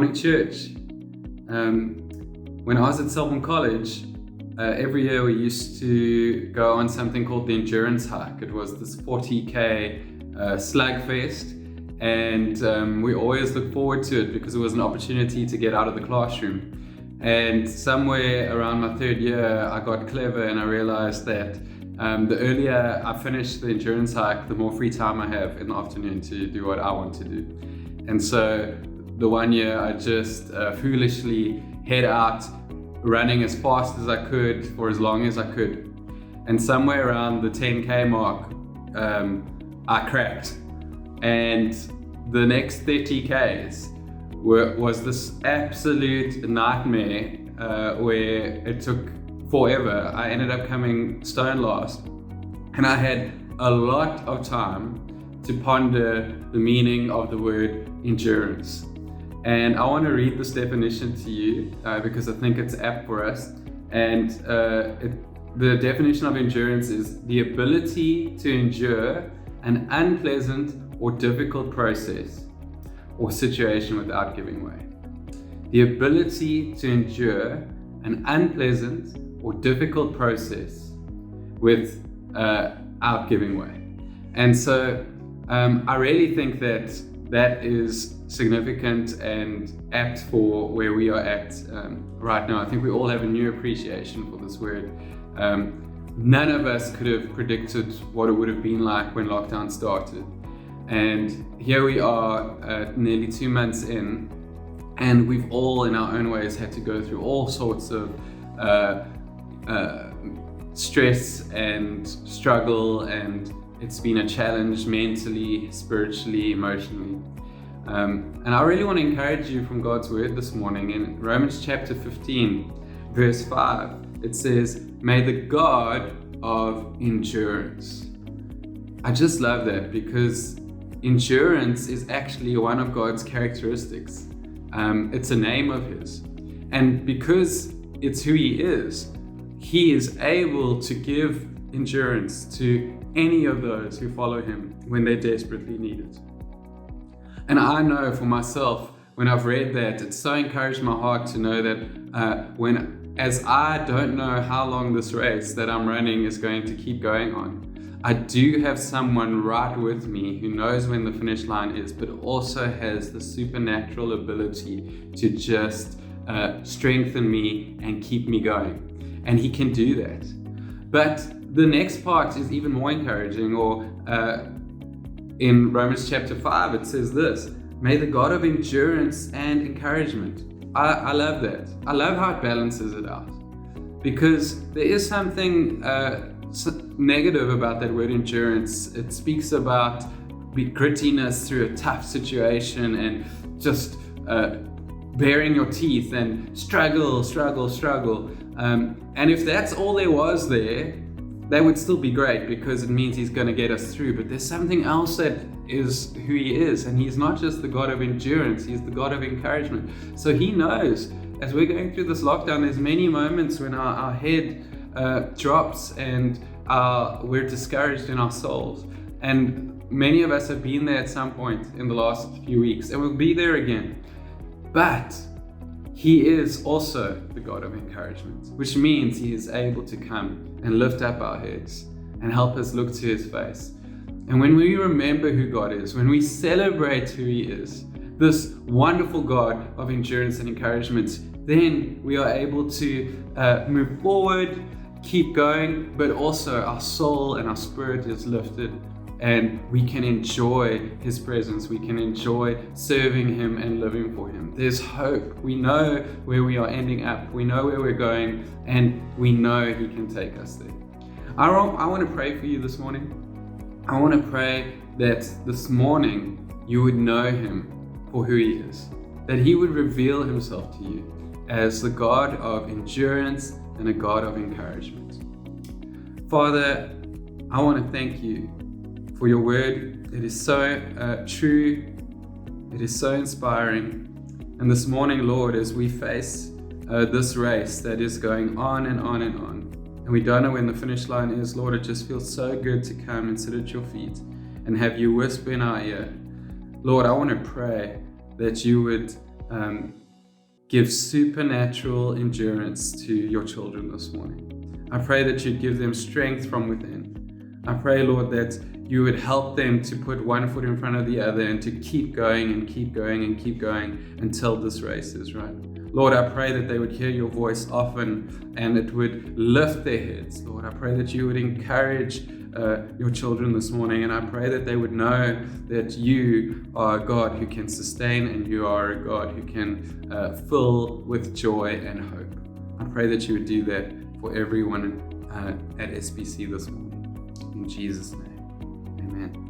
Morning Church. When I was at Selborne College, every year we used to go on something called the endurance hike. It was this 40k slug fest, and we always looked forward to it because it was an opportunity to get out of the classroom. And somewhere around my third year, I got clever and I realized that the earlier I finish the endurance hike, the more free time I have in the afternoon to do what I want to do. And so the one year I just foolishly head out running as fast as I could for as long as I could. And somewhere around the 10k mark, I cracked. And the next 30k's was this absolute nightmare where it took forever. I ended up coming stone last, and I had a lot of time to ponder the meaning of the word endurance. And I want to read this definition to you because I think it's apt for us. And the definition of endurance is the ability to endure an unpleasant or difficult process or situation without giving way. The ability to endure an unpleasant or difficult process without giving way. And so I really think that is significant and apt for where we are at right now. I think we all have a new appreciation for this word. None of us could have predicted what it would have been like when lockdown started. And here we are nearly 2 months in, and we've all in our own ways had to go through all sorts of stress and struggle, and it's been a challenge mentally, spiritually, emotionally. And I really want to encourage you from God's word this morning. In Romans chapter 15, verse 5, it says, "May the God of endurance." I just love that because endurance is actually one of God's characteristics. It's a name of His. And because it's who He is able to give endurance to any of those who follow Him when they desperately need it. And I know for myself, when I've read that, it's so encouraged my heart to know that as I don't know how long this race that I'm running is going to keep going on, I do have someone right with me who knows when the finish line is, but also has the supernatural ability to just strengthen me and keep me going. And He can do that. But the next part is even more encouraging, or in Romans chapter 5, it says this: "May the God of endurance and encouragement." I love that. I love how it balances it out. Because there is something negative about that word endurance. It speaks about grittiness through a tough situation and just baring your teeth and struggle. And if that's all there was there, that would still be great because it means He's going to get us through. But there's something else that is who He is. And He's not just the God of endurance, He's the God of encouragement. So He knows as we're going through this lockdown, there's many moments when our head drops and we're discouraged in our souls. And many of us have been there at some point in the last few weeks, and we'll be there again. But He is also the God of encouragement, which means He is able to come and lift up our heads and help us look to His face. And when we remember who God is, when we celebrate who He is, this wonderful God of endurance and encouragement, then we are able to move forward, keep going, but also our soul and our spirit is lifted, and we can enjoy His presence. We can enjoy serving Him and living for Him. There's hope. We know where we are ending up. We know where we're going, and we know He can take us there. I want to pray for you this morning. I want to pray that this morning you would know Him for who He is, that He would reveal Himself to you as the God of endurance and a God of encouragement. Father, I want to thank You for Your word. It is so true. It is so inspiring. And this morning, Lord, as we face this race that is going on and on and on, and we don't know when the finish line is, Lord, it just feels so good to come and sit at Your feet and have You whisper in our ear. Lord, I want to pray that You would give supernatural endurance to your children this morning. I pray that you'd give them strength from within. I pray, Lord, that you would help them to put one foot in front of the other and to keep going and keep going and keep going until this race is run. Lord, I pray that they would hear your voice often and it would lift their heads. Lord, I pray that you would encourage your children this morning, and I pray that they would know that you are a God who can sustain and you are a God who can fill with joy and hope. I pray that you would do that for everyone at SBC this morning. In Jesus' name, amen.